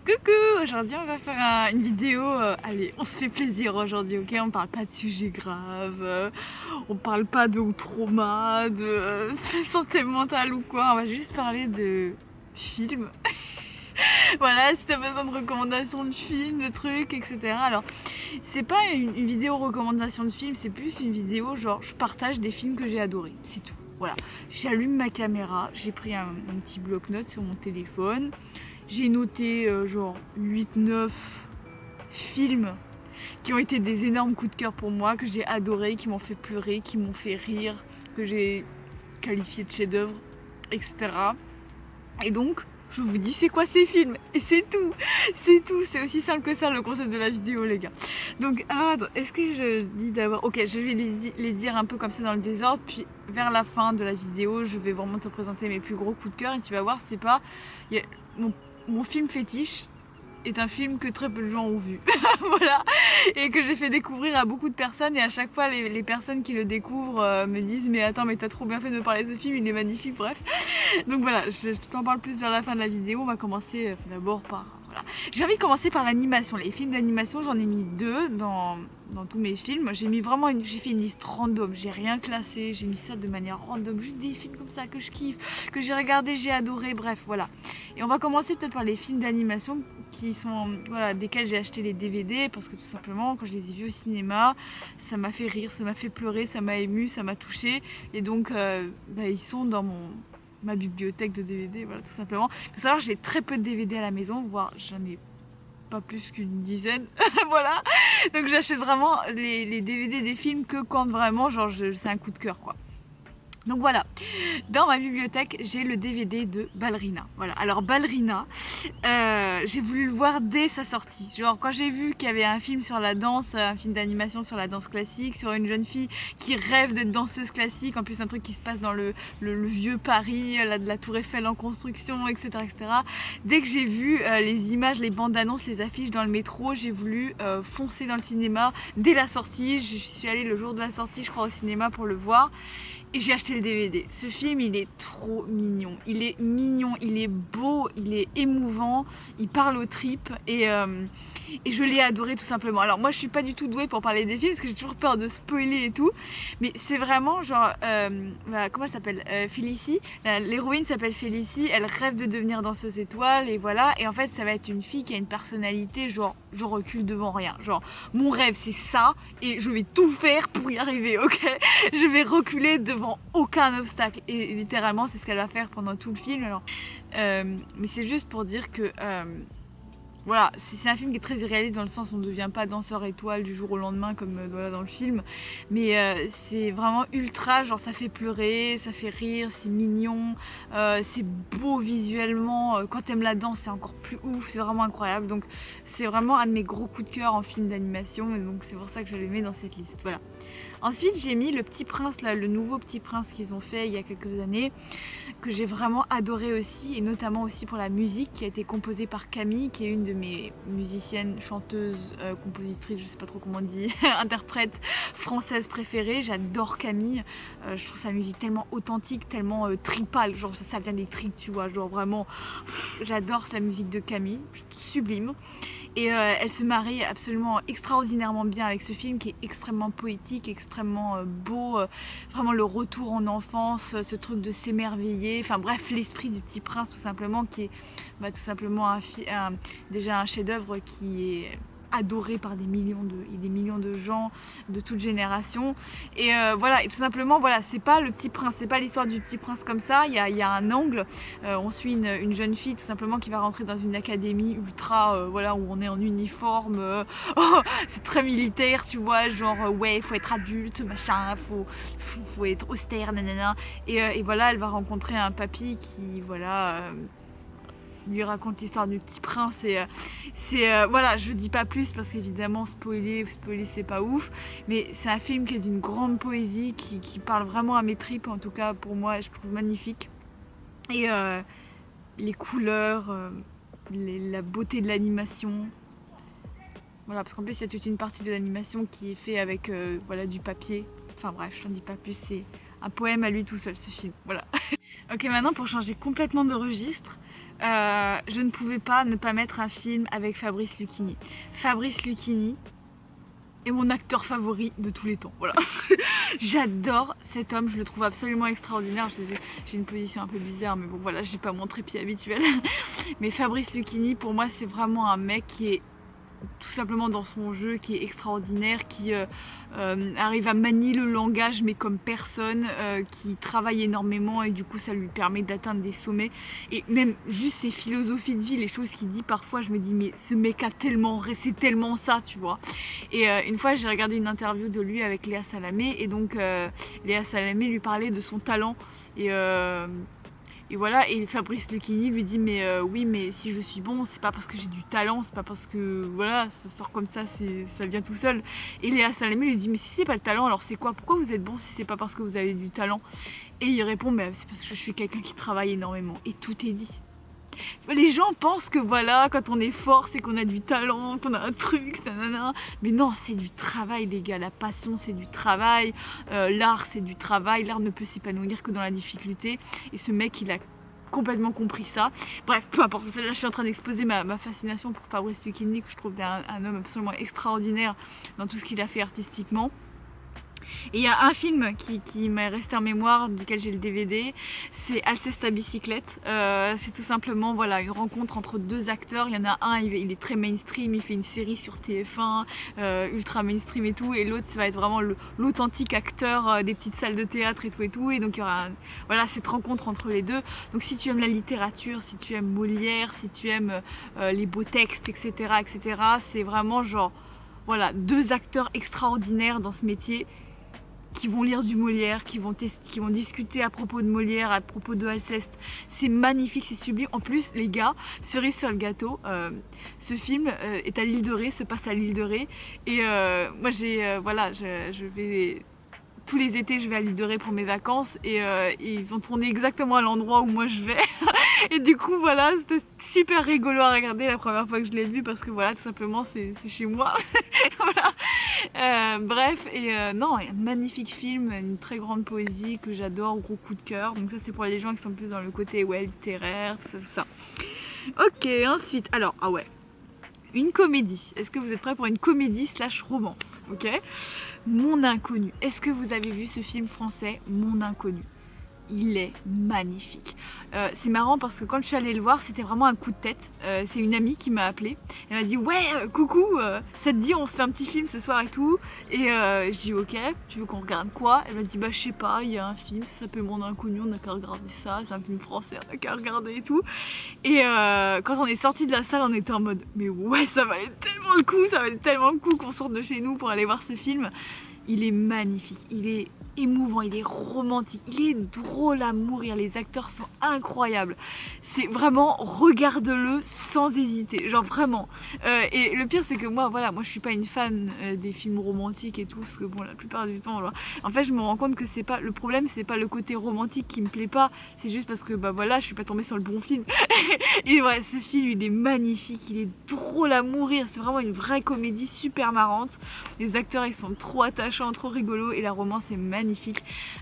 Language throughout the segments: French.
Coucou, aujourd'hui on va faire une vidéo, allez on se fait plaisir aujourd'hui, ok, on parle pas de sujets graves, on parle pas de trauma, de santé mentale ou quoi, on va juste parler de films. Voilà, si t'as besoin de recommandations de films, de trucs, etc. Alors c'est pas une vidéo recommandation de films, c'est plus une vidéo genre je partage des films que j'ai adorés, c'est tout. Voilà, j'allume ma caméra, j'ai pris un petit bloc-notes sur mon téléphone. J'ai noté genre 8-9 films qui ont été des énormes coups de cœur pour moi, que j'ai adoré, qui m'ont fait pleurer, qui m'ont fait rire, que j'ai qualifié de chef-d'œuvre, etc. Et donc, je vous dis c'est quoi ces films. Et c'est tout. C'est tout. C'est aussi simple que ça le concept de la vidéo, les gars. Donc, alors attends, est-ce que je dis d'abord... Ok, je vais les dire un peu comme ça dans le désordre, puis vers la fin de la vidéo, je vais vraiment te présenter mes plus gros coups de cœur et tu vas voir, c'est pas... Mon film fétiche est un film que très peu de gens ont vu. Voilà, et que j'ai fait découvrir à beaucoup de personnes, et à chaque fois les personnes qui le découvrent me disent mais attends, mais t'as trop bien fait de me parler de ce film, il est magnifique, bref. Donc voilà, je t'en parle plus vers la fin de la vidéo. On va commencer d'abord par... Voilà. J'ai envie de commencer par l'animation. Les films d'animation, j'en ai mis deux dans tous mes films. J'ai mis vraiment j'ai fait une liste random, j'ai rien classé, j'ai mis ça de manière random, juste des films comme ça que je kiffe, que j'ai regardé, j'ai adoré, bref, voilà. Et on va commencer peut-être par les films d'animation qui sont, voilà, desquels j'ai acheté les DVD, parce que tout simplement, quand je les ai vus au cinéma, ça m'a fait rire, ça m'a fait pleurer, ça m'a ému, ça m'a touché, et donc ils sont dans ma bibliothèque de DVD, voilà, tout simplement. Il faut savoir que j'ai très peu de DVD à la maison, voire j'en ai pas plus qu'une dizaine, voilà. Donc j'achète vraiment les DVD des films que quand vraiment, genre, c'est un coup de cœur, quoi. Donc voilà, dans ma bibliothèque, j'ai le DVD de Ballerina. Voilà, alors Ballerina, j'ai voulu le voir dès sa sortie. Genre quand j'ai vu qu'il y avait un film sur la danse, un film d'animation sur la danse classique, sur une jeune fille qui rêve d'être danseuse classique, en plus un truc qui se passe dans le vieux Paris, la tour Eiffel en construction, etc. etc. Dès que j'ai vu les images, les bandes annonces, les affiches dans le métro, j'ai voulu foncer dans le cinéma dès la sortie. Je suis allée le jour de la sortie, je crois, au cinéma pour le voir. Et j'ai acheté le DVD. Ce film, il est trop mignon. Il est mignon, il est beau, il est émouvant, il parle aux tripes et je l'ai adoré tout simplement. Alors moi, je suis pas du tout douée pour parler des films parce que j'ai toujours peur de spoiler et tout. Mais c'est vraiment genre, comment elle s'appelle, Félicie. L'héroïne s'appelle Félicie. Elle rêve de devenir danseuse étoile et voilà. Et en fait, ça va être une fille qui a une personnalité genre, je recule devant rien. Genre, mon rêve c'est ça et je vais tout faire pour y arriver, ok? Je vais reculer devant aucun obstacle. Et littéralement, c'est ce qu'elle va faire pendant tout le film. Alors, mais c'est juste pour dire que voilà, c'est un film qui est très irréaliste dans le sens où on ne devient pas danseur étoile du jour au lendemain comme voilà, dans le film. Mais c'est vraiment ultra, genre ça fait pleurer, ça fait rire, c'est mignon, c'est beau visuellement. Quand t'aimes la danse, c'est encore plus ouf, c'est vraiment incroyable. Donc c'est vraiment un de mes gros coups de cœur en film d'animation. Et donc c'est pour ça que je le mets dans cette liste. Voilà. Ensuite, j'ai mis Le Petit Prince, là, le nouveau Petit Prince qu'ils ont fait il y a quelques années, que j'ai vraiment adoré aussi, et notamment aussi pour la musique qui a été composée par Camille, qui est une de mes musiciennes, chanteuses, compositrices, je sais pas trop comment on dit, interprète française préférée. J'adore Camille, je trouve sa musique tellement authentique, tellement tripale, genre ça vient des tripes, tu vois, genre vraiment, j'adore la musique de Camille, sublime. Et elle se marie absolument extraordinairement bien avec ce film qui est extrêmement poétique, extrêmement beau, vraiment le retour en enfance, ce truc de s'émerveiller, enfin bref, l'esprit du Petit Prince tout simplement, qui est tout simplement déjà un chef-d'œuvre qui est adoré par des millions de gens de toute génération. Et voilà, et tout simplement, voilà, c'est pas le Petit Prince, c'est pas l'histoire du Petit Prince comme ça. Il y a un angle. On suit une jeune fille tout simplement qui va rentrer dans une académie ultra, voilà, où on est en uniforme. Oh, c'est très militaire, tu vois, genre ouais, faut être adulte, machin, faut être austère, nanana. Et voilà, elle va rencontrer un papy qui, voilà. Lui raconte l'histoire du Petit Prince et voilà, je dis pas plus parce qu'évidemment spoiler c'est pas ouf, mais c'est un film qui est d'une grande poésie, qui parle vraiment à mes tripes, en tout cas pour moi, je trouve magnifique. Et les couleurs, la beauté de l'animation, voilà, parce qu'en plus il y a toute une partie de l'animation qui est fait avec voilà, du papier, enfin bref, je n'en dis pas plus, c'est un poème à lui tout seul ce film, voilà. Ok, maintenant pour changer complètement de registre, je ne pouvais pas ne pas mettre un film avec Fabrice Lucchini. Fabrice Lucchini est mon acteur favori de tous les temps, voilà. J'adore cet homme, je le trouve absolument extraordinaire. J'ai une position un peu bizarre, mais bon voilà, j'ai pas mon trépied habituel. Mais Fabrice Lucchini, pour moi, c'est vraiment un mec qui est tout simplement dans son jeu, qui est extraordinaire, qui arrive à manier le langage mais comme personne, qui travaille énormément et du coup ça lui permet d'atteindre des sommets. Et même juste ses philosophies de vie, les choses qu'il dit parfois, je me dis mais ce mec a tellement, c'est tellement ça, tu vois. Et une fois j'ai regardé une interview de lui avec Léa Salamé et donc Léa Salamé lui parlait de son talent et voilà, et Fabrice Lucchini lui dit mais oui mais si je suis bon c'est pas parce que j'ai du talent, c'est pas parce que voilà ça sort comme ça, ça vient tout seul. Et Léa Salamé lui dit mais si c'est pas le talent alors c'est quoi, pourquoi vous êtes bon si c'est pas parce que vous avez du talent? Et il répond mais c'est parce que je suis quelqu'un qui travaille énormément. Et tout est dit. Les gens pensent que voilà, quand on est fort, c'est qu'on a du talent, qu'on a un truc, nanana. Mais non, c'est du travail les gars, la passion c'est du travail, l'art c'est du travail, l'art ne peut s'épanouir que dans la difficulté. Et ce mec il a complètement compris ça. Bref, peu importe, là je suis en train d'exposer ma fascination pour Fabrice Lucchini, que je trouve un homme absolument extraordinaire dans tout ce qu'il a fait artistiquement. Et il y a un film qui m'est resté en mémoire, duquel j'ai le DVD, c'est Alceste à bicyclette. C'est tout simplement voilà, une rencontre entre deux acteurs. Il y en a un, il est très mainstream, il fait une série sur TF1, ultra mainstream et tout, et l'autre ça va être vraiment l'authentique acteur des petites salles de théâtre et tout. Et donc il y aura voilà, cette rencontre entre les deux. Donc si tu aimes la littérature, si tu aimes Molière, si tu aimes les beaux textes, etc., c'est vraiment genre voilà, deux acteurs extraordinaires dans ce métier, qui vont lire du Molière, qui vont discuter à propos de Molière, à propos de Alceste. C'est magnifique, c'est sublime. En plus, les gars, cerise sur le gâteau, ce film est à l'île de Ré, se passe à l'île de Ré. Et moi, voilà, je vais... Tous les étés, je vais à l'île de Ré pour mes vacances et ils ont tourné exactement à l'endroit où moi je vais. Et du coup, voilà, c'était super rigolo à regarder la première fois que je l'ai vu parce que voilà, tout simplement, c'est chez moi. Voilà. Bref, et non, un magnifique film, une très grande poésie que j'adore, gros coup de cœur. Donc ça, c'est pour les gens qui sont plus dans le côté ouais, littéraire, tout ça. Ok, ensuite, alors, ah ouais. Une comédie. Est-ce que vous êtes prêts pour une comédie / romance? Ok. Mon Inconnu. Est-ce que vous avez vu ce film français, Mon Inconnu? Il est magnifique. C'est marrant parce que quand je suis allée le voir, c'était vraiment un coup de tête. C'est une amie qui m'a appelée. Elle m'a dit ouais, coucou, ça te dit on se fait un petit film ce soir et tout. Et je dis ok, tu veux qu'on regarde quoi? Elle m'a dit bah je sais pas, il y a un film, ça s'appelle Mon Inconnu, on a qu'à regarder ça, c'est un film français, on a qu'à regarder et tout. Et quand on est sorti de la salle, on était en mode mais ouais, ça valait tellement le coup, ça valait tellement le coup qu'on sorte de chez nous pour aller voir ce film. Il est magnifique, il est émouvant, il est romantique, il est drôle à mourir, les acteurs sont incroyables. C'est vraiment, regarde-le sans hésiter, genre vraiment. Et le pire c'est que moi je suis pas une fan des films romantiques et tout, parce que bon la plupart du temps, genre, en fait je me rends compte que c'est pas, le problème c'est pas le côté romantique qui me plaît pas, c'est juste parce que bah voilà, je suis pas tombée sur le bon film. Et ouais, ce film il est magnifique, il est drôle à mourir, c'est vraiment une vraie comédie super marrante. Les acteurs ils sont trop attachants, trop rigolos et la romance est magnifique.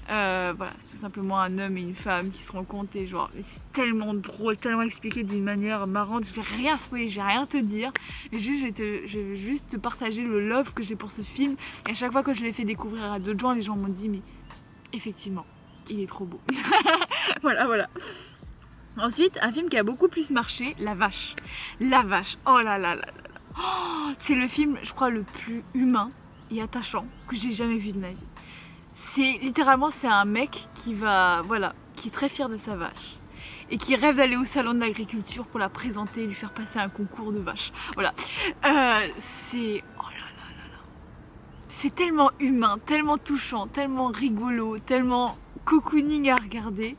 Voilà, c'est tout simplement un homme et une femme qui se rencontrent et genre c'est tellement drôle, tellement expliqué d'une manière marrante. Je vais rien spoiler, je vais rien te dire, mais juste je vais juste te partager le love que j'ai pour ce film. Et à chaque fois que je l'ai fait découvrir à d'autres gens, les gens m'ont dit mais effectivement il est trop beau. Voilà. Ensuite, un film qui a beaucoup plus marché, La Vache. La Vache, oh là là là là. Oh, c'est le film, je crois, le plus humain et attachant que j'ai jamais vu de ma vie. C'est littéralement, c'est un mec qui est très fier de sa vache et qui rêve d'aller au salon de l'agriculture pour la présenter et lui faire passer un concours de vaches. Voilà. C'est... Oh là là là là. C'est tellement humain, tellement touchant, tellement rigolo, tellement cocooning à regarder.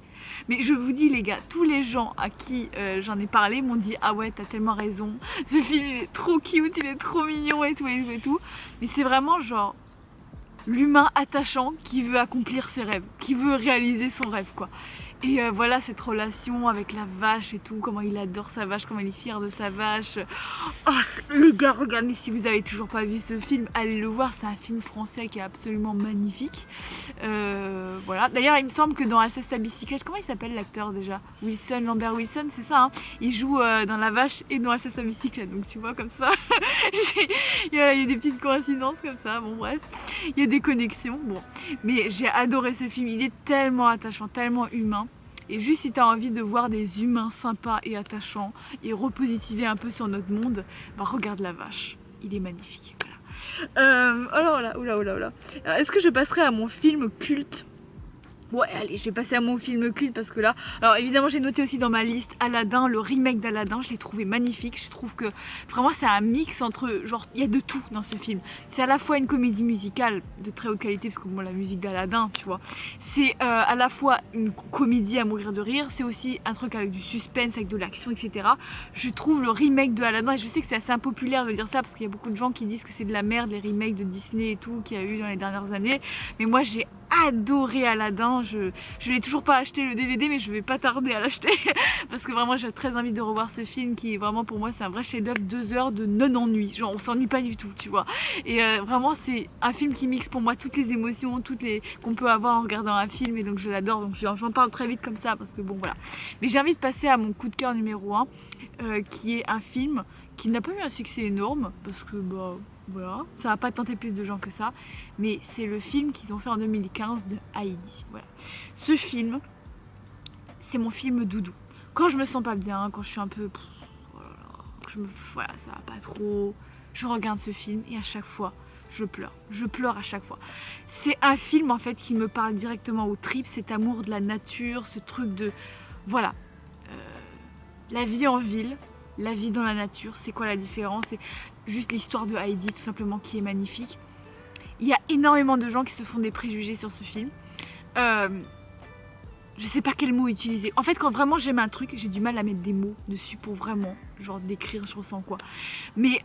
Mais je vous dis les gars, tous les gens à qui j'en ai parlé m'ont dit ah ouais t'as tellement raison, ce film il est trop cute, il est trop mignon et tout. Mais c'est vraiment genre l'humain attachant qui veut accomplir ses rêves, qui veut réaliser son rêve quoi. Et voilà cette relation avec la vache et tout, comment il adore sa vache, comment il est fier de sa vache. Oh, les gars, regardez, si vous avez toujours pas vu ce film, allez le voir, c'est un film français qui est absolument magnifique. Voilà, d'ailleurs il me semble que dans Alceste à bicyclette, comment il s'appelle l'acteur déjà? Lambert Wilson, c'est ça, hein, il joue dans La Vache et dans Alceste à bicyclette, donc tu vois comme ça, il y a des petites coïncidences comme ça, bon bref, il y a des connexions, bon. Mais j'ai adoré ce film, il est tellement attachant, tellement humain. Et juste si tu as envie de voir des humains sympas et attachants et repositiver un peu sur notre monde, bah regarde La Vache, il est magnifique. Voilà. Alors là, oula. Est-ce que je passerai à mon film culte? Ouais, allez, je vais passer à mon film culte parce que là, alors évidemment j'ai noté aussi dans ma liste Aladdin, le remake d'Aladdin, je l'ai trouvé magnifique. Je trouve que vraiment c'est un mix entre, genre, il y a de tout dans ce film. C'est à la fois une comédie musicale de très haute qualité, parce que bon, la musique d'Aladdin, tu vois, c'est à la fois une comédie à mourir de rire, c'est aussi un truc avec du suspense, avec de l'action, etc. Je trouve le remake de Aladdin, et je sais que c'est assez impopulaire de dire ça parce qu'il y a beaucoup de gens qui disent que c'est de la merde les remakes de Disney et tout qu'il y a eu dans les dernières années, mais moi j'ai adoré Aladdin, je l'ai toujours pas acheté le DVD, mais je vais pas tarder à l'acheter parce que vraiment j'ai très envie de revoir ce film qui est vraiment pour moi c'est un vrai chef d'œuvre, 2 heures de non-ennui, genre on s'ennuie pas du tout, tu vois. Et vraiment c'est un film qui mixe pour moi toutes les émotions, qu'on peut avoir en regardant un film, et donc je l'adore, donc j'en parle très vite comme ça parce que bon voilà. Mais j'ai envie de passer à mon coup de cœur numéro 1 qui est un film qui n'a pas eu un succès énorme parce que bah voilà, ça va pas tenter plus de gens que ça, mais c'est le film qu'ils ont fait en 2015 de Heidi. Voilà. Ce film, c'est mon film doudou. Quand je me sens pas bien, quand je suis un peu, voilà, ça va pas trop, je regarde ce film et à chaque fois, je pleure à chaque fois. C'est un film en fait qui me parle directement aux tripes, cet amour de la nature, ce truc de, voilà, la vie en ville, la vie dans la nature, c'est quoi la différence? C'est juste l'histoire de Heidi tout simplement qui est magnifique. Il y a énormément de gens qui se font des préjugés sur ce film. Je sais pas quel mot utiliser. En fait, quand vraiment j'aime un truc, j'ai du mal à mettre des mots dessus pour vraiment, genre, décrire je ressens quoi. Mais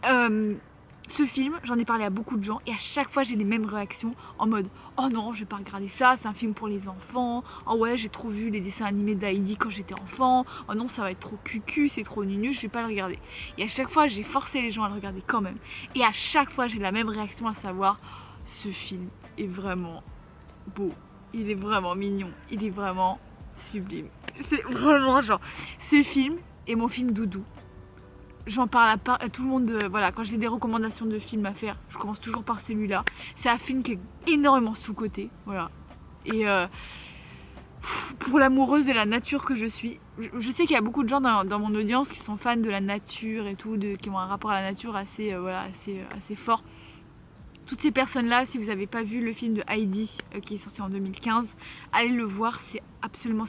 ce film, j'en ai parlé à beaucoup de gens et à chaque fois j'ai les mêmes réactions en mode oh non, je vais pas regarder ça, c'est un film pour les enfants. Oh ouais, j'ai trop vu les dessins animés d'Heidi quand j'étais enfant. Oh non, ça va être trop cucu, c'est trop nunu, je vais pas le regarder. Et à chaque fois, j'ai forcé les gens à le regarder quand même. Et à chaque fois, j'ai la même réaction, à savoir ce film est vraiment beau, il est vraiment mignon, il est vraiment sublime. C'est vraiment genre, ce film est mon film doudou. J'en parle à tout le monde, voilà, quand j'ai des recommandations de films à faire, je commence toujours par celui-là. C'est un film qui est énormément sous-coté, voilà. Et pour l'amoureuse de la nature que je suis, je sais qu'il y a beaucoup de gens dans mon audience qui sont fans de la nature et tout, qui ont un rapport à la nature assez, voilà, assez fort. Toutes ces personnes-là, si vous n'avez pas vu le film de Heidi qui est sorti en 2015, allez le voir, c'est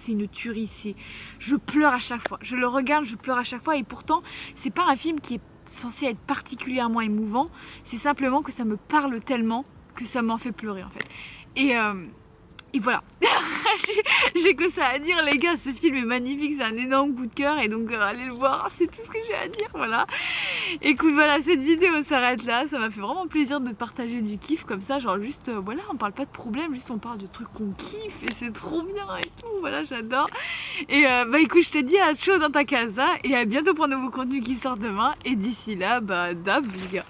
une tuerie. Je pleure à chaque fois. Je le regarde, je pleure à chaque fois, et pourtant, c'est pas un film qui est censé être particulièrement émouvant. C'est simplement que ça me parle tellement que ça m'en fait pleurer en fait. Et voilà. J'ai que ça à dire les gars, ce film est magnifique, c'est un énorme coup de cœur, et donc allez le voir, c'est tout ce que j'ai à dire, voilà. Écoute, voilà, cette vidéo s'arrête là, ça m'a fait vraiment plaisir de partager du kiff comme ça, genre juste, voilà, on parle pas de problème, juste on parle de trucs qu'on kiffe, et c'est trop bien et tout, voilà, j'adore. Et bah écoute, je te dis à chaud dans ta casa, et à bientôt pour un nouveau contenu qui sort demain, et d'ici là, bah dab les gars.